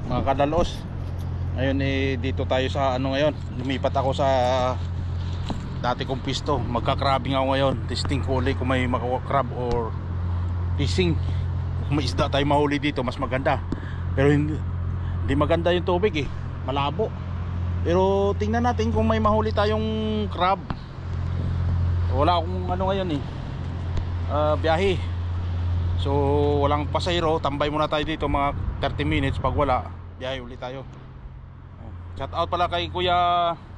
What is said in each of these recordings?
mga kadalos. Ngayon dito tayo sa ano ngayon. Lumipat ako sa dati kong pisto. Magka-crabbing ako ngayon. Testing ko ulit kung may makakrab or fishing. Kung may isda tayo mahuli dito, mas maganda. Pero hindi maganda yung tubig malabo. Pero tingnan natin kung may mahuli tayong crab. Wala akong ano ngayon biyahe. So walang pasahero. Tambay muna tayo dito mga 30 minutes. Pag wala, biyahe ulit tayo. Shout out pala kay Kuya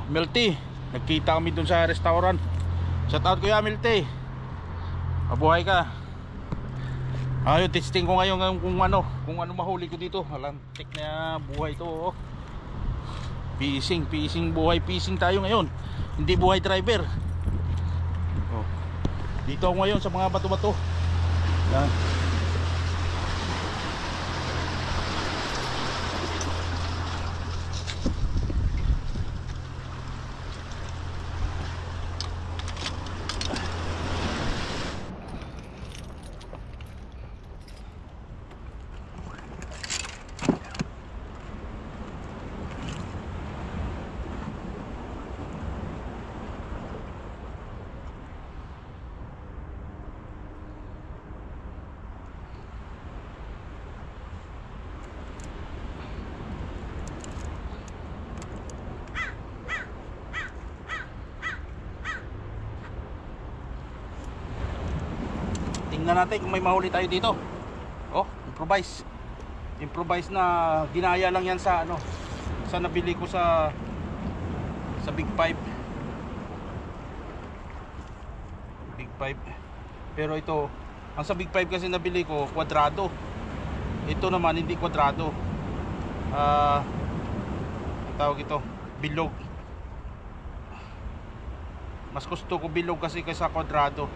Milty. Nagkita kami dun sa restaurant. Shout out Kuya Milty. Mabuhay ka. Ayun, testing ko ngayon kung ano mahuli ko dito. Alam, check na buhay to. Fishing buhay, fishing tayo ngayon. Hindi buhay driver. Dito ako ngayon sa mga bato-bato. Yan. Tingnan natin kung may mahuli tayo dito. Improvise na ginaya lang yan sa sa nabili ko sa Big Five. Pero ito, ang sa Big Five kasi nabili ko kwadrado. Ito naman hindi kwadrado. Ang tawag ito, bilog. Mas gusto ko bilog kasi kaysa kwadrado.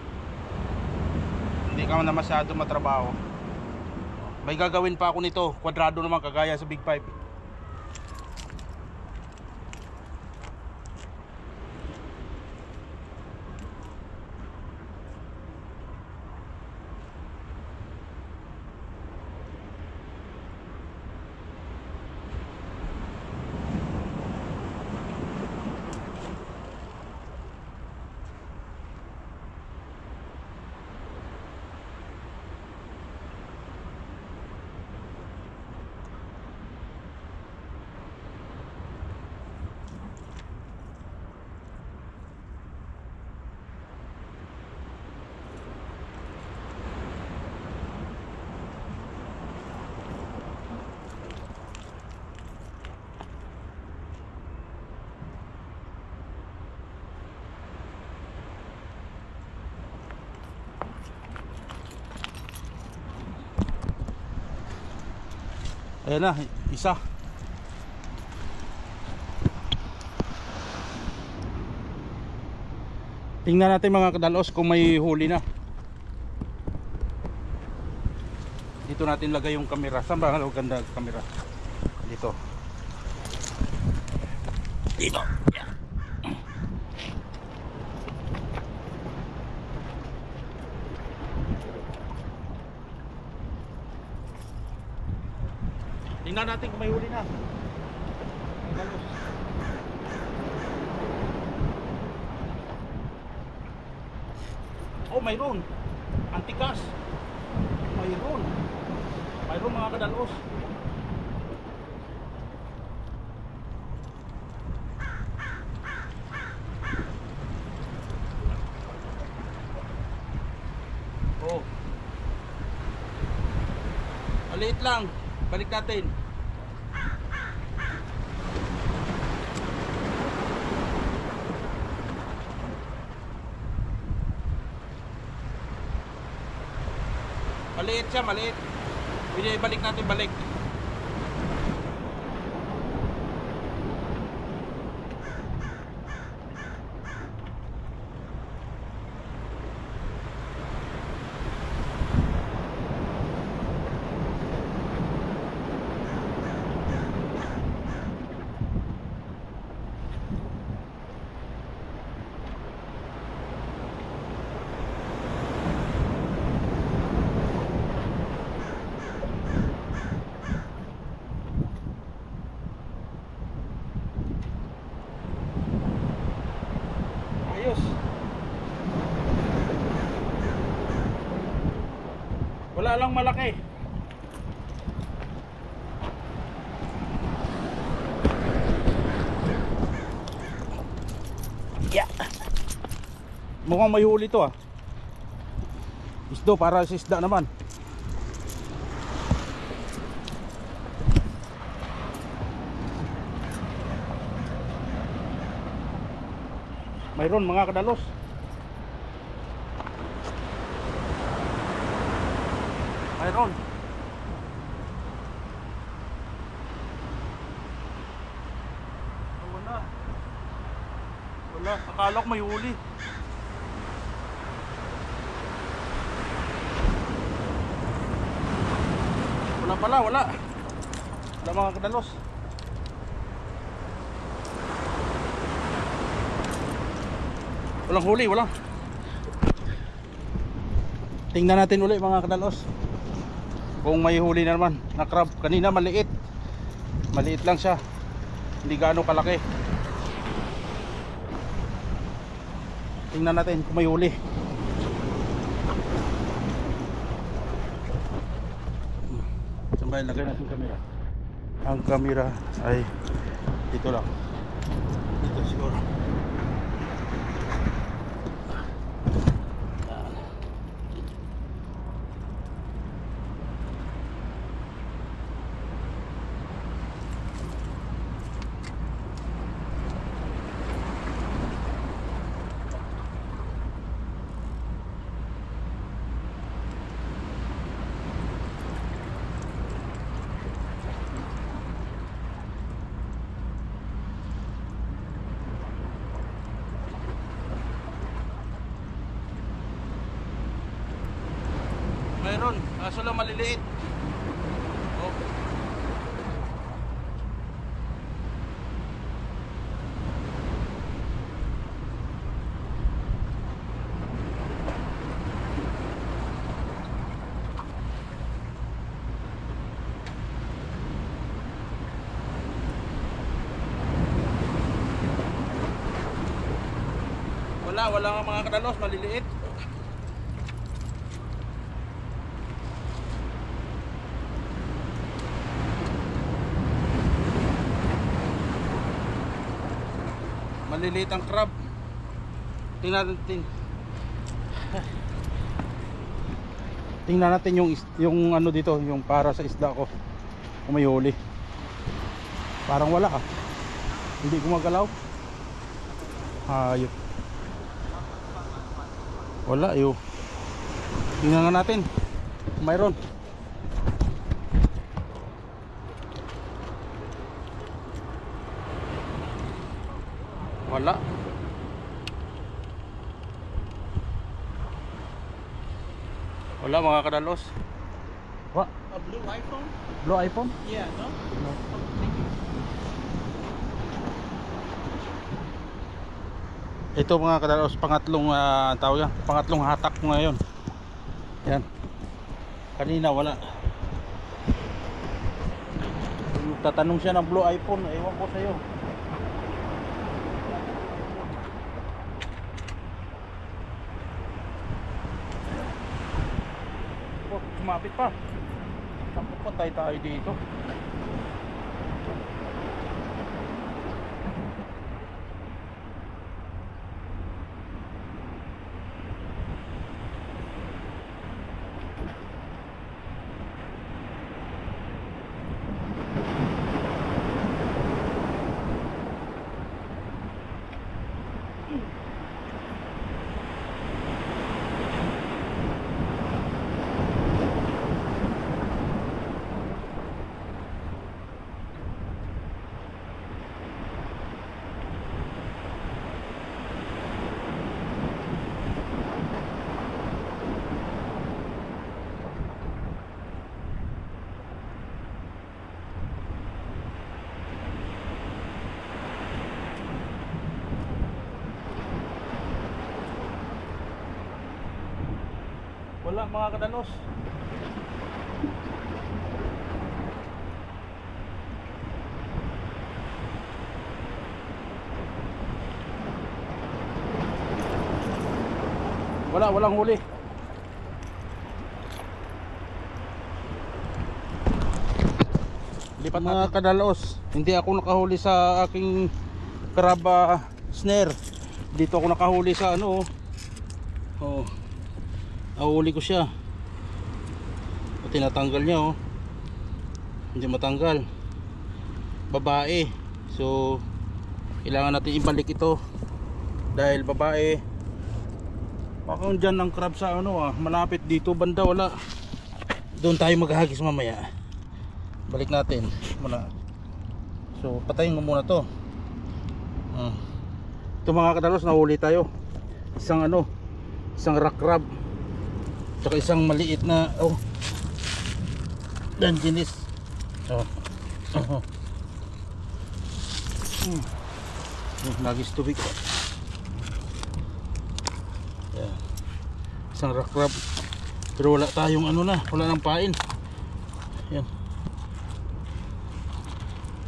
Hindi ka na masyado matrabaho. May gagawin pa ako nito. Kwadrado naman kagaya sa Big Five. Ayan na, isa. Tingnan natin mga kadalos kung may huli na. Dito natin lagay yung camera. Saan ba ang ganda camera? Dito. Yeah. Tingnan natin kung may huli na. Oh, mayroon. Antikas. Mayroon mga kadalos. Oh. Maliit lang. Balik natin. Maliit siya, maliit. Pwede balik natin, balik. Wala lang malaki. Yeah. Mukhang may huli to ah. Isdo para sa isda naman. Mayroon mga kadalos. Mayroon. Wala. Wala. Akala ko may huli. Wala pala, wala. Wala mga kadalos. Walang huli, wala. Tingnan natin uli mga kadalos kung may huli na naman na crab. Kanina maliit. Maliit lang siya. Hindi gaano kalaki. Tingnan natin kung may huli. Sambay, lagay natin kamera. Ang kamera ay dito lang. Dito siguro. Mayroon, kaso lang maliliit. Oh. Wala nga mga kadalos, maliliit. Maliliit ang crab. Tingnan natin yung ano dito, yung para sa isda ko. Kung may huli. Parang wala ah. Hindi gumagalaw. Hayop. Wala yo. Tingnan nga natin. Mayroon. Wala. Wala mga kadalos. What? A blue iPhone? Blue iPhone? Yeah, no? No. Ito mga kadalos, pangatlong tawag yan, pangatlong hatak ko ngayon. Yan. Kanina wala. Tatanong siya ng blue iPhone, ewan ko sa'yo. Sumapit pa. Takot pa tayo dito. Wala mga kadalos. Walang huli. lipat mga kadalos. Hindi ako nakahuli sa aking crab snare. Dito ako nakahuli sa ano. Oh. Nahuli ko siya. O, tinatanggal niya oh. Hindi matanggal. Babae. So kailangan natin ibalik ito dahil babae. Baka dyan ang crab sa ano malapit dito banda, wala. Doon tayo maghahagis mamaya. Balik natin muna. So patayin mo muna to. Ito mga kadalos, nahuli tayo. Isang rock crab. Tsaka isang maliit na danginis. Nagis tubig. Yan. Isang rock crab. Pero wala tayong wala nang pain. Yan.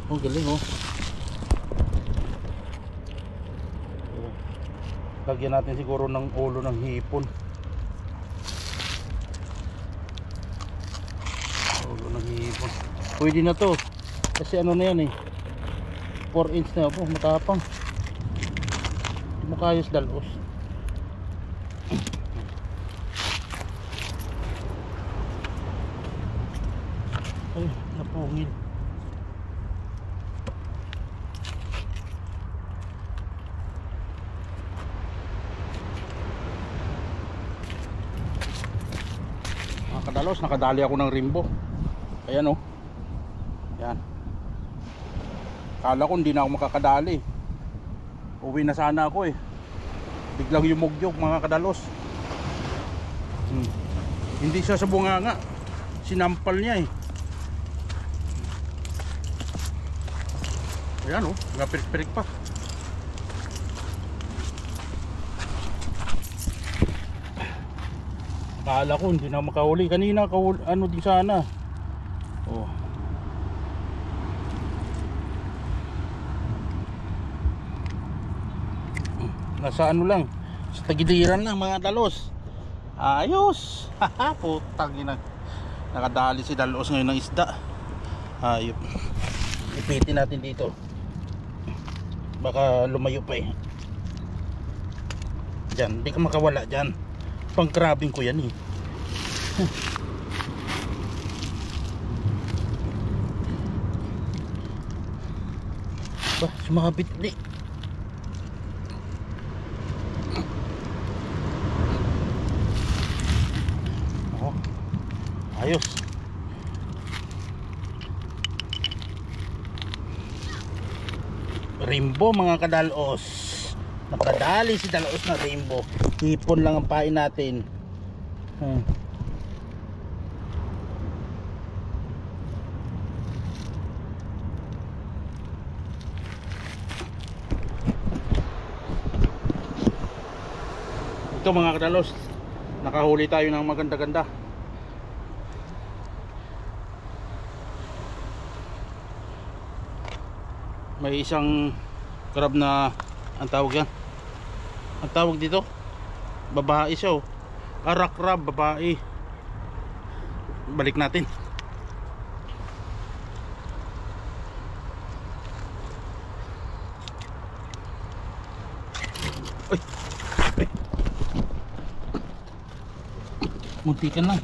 Oh, galing oh. Lagyan natin siguro ng ulo ng hipon. Ulo ng hipon. Pwede na to. Kasi na yan 4 inch na po, matapang. Hindi mo kayos dalos. Ay, napungil. Mga kadalos, nakadali ako ng rimbo. Ayan oh. Yan. Kala ko hindi na ako makakadali. Uwi na sana ako biglang yumugyog mga kadalos. Hindi siya sa bunganga. Sinampal niya Ayan gapirik-pirik pa. Kala ko hindi na makahuli. Kanina din sana. Nasa lang, sa tagiliran lang mga dalos. Ayos. Haha, putang ina. Nakadali si dalos ngayon ng isda. Ayop. Ipitin natin dito. Baka lumayo pa Diyan, hindi ka makawala diyan. Pang-grabbing ko yan Bah, sumabit ulit. Ayos. Rainbow mga kadalos. Nakadali si dalos na rainbow. Hipon lang ang pain natin. Ito mga kadalos, nakahuli tayo ng maganda-ganda. May isang crab na ang tawag yan. Ang tawag dito, babae siya rock crab, babae. Balik natin. Ay. Ay. Muntikan lang.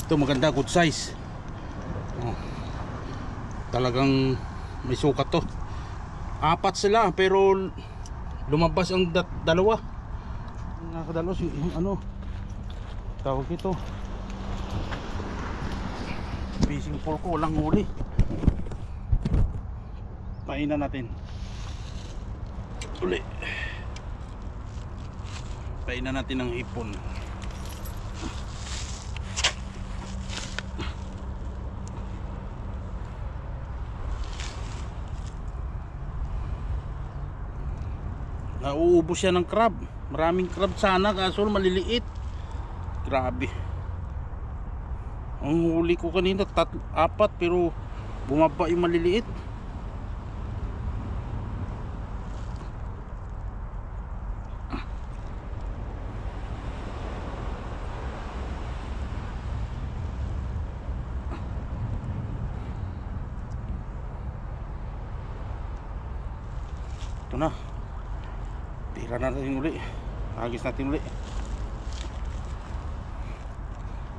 Ito maganda, good size. Talagang may sukat to. 4 sila pero lumabas ang dalawa. Nakadalos yung tawag ito. Fishing pole ko walang huli. Painan natin. Uli. Painan natin ng hipon. Nauubos siya ng crab. Maraming crab sana kaso maliliit. Grabe. Ang huli ko kanina 4 pero bumaba yung maliliit. ito na, tira natin uli, agis natin uli.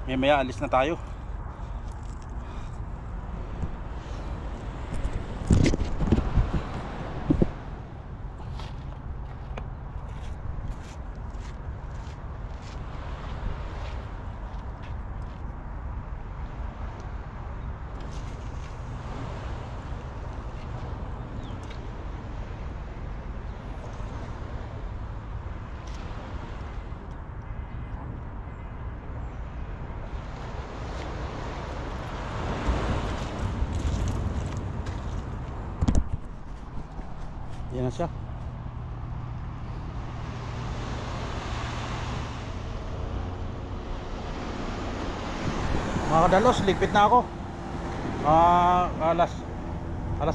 Maya alis na tayo. Yan na siya. Mga kadalos, ligpit na ako. Alas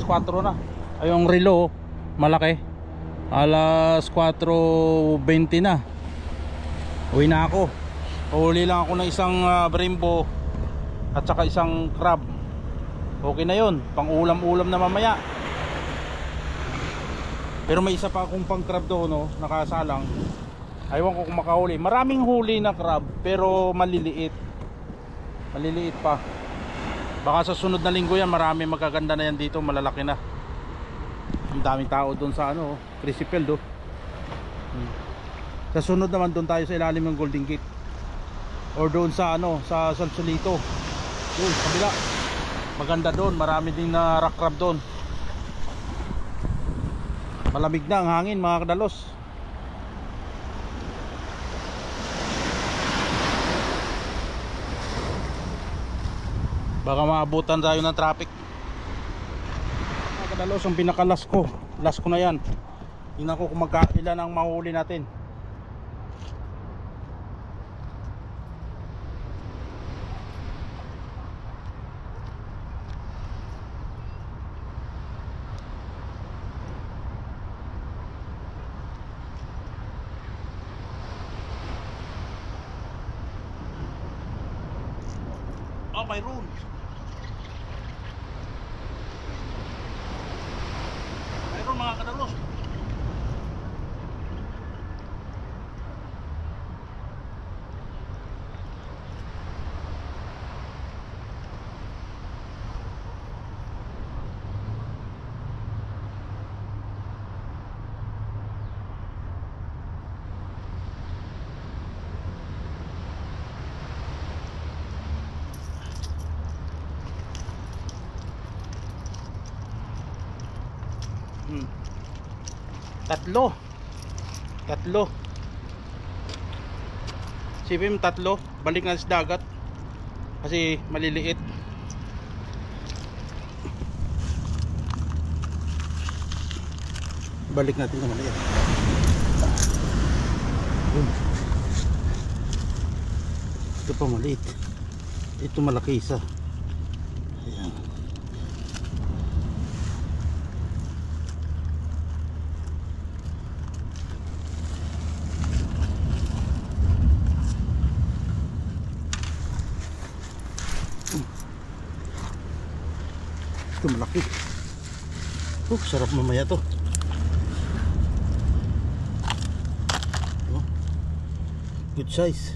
4 na. Ay, yung relo malaki. Alas 4:20 na. Uwi na ako. Huli lang ako ng isang brembo at saka isang crab. Okay na yun, pang ulam-ulam na mamaya. Pero may isa pa akong pang crab doon, no, nakasalang. Aywan ko kung makahuli. Maraming huli na crab pero maliliit. Maliliit pa. Baka sa sunod na linggo yan, marami magaganda na yan dito, malalaki na. Ang daming tao doon sa ano, Crisipel do. Sa sunod naman doon tayo sa ilalim ng Golden Gate. Or doon sa ano, sa Salsolito. Doon, kabila. Maganda doon, marami din na rock crab doon. Malamig na ang hangin, mga kadalos. Baka maabutan tayo ng traffic. Mga kadalos, ang pinakalas ko. Last ko na yan. Tingnan ko kung ilan ang mahuli natin. Oh, mayroon. Mayroon, mga kadalos. Tatlo. Sipim tatlo. Balik na sa dagat kasi maliliit. Balik natin naman yan. Ito pa maliit. Ito malaki isa. Ayan. Ito malaki. Sarap mamaya to. Good size.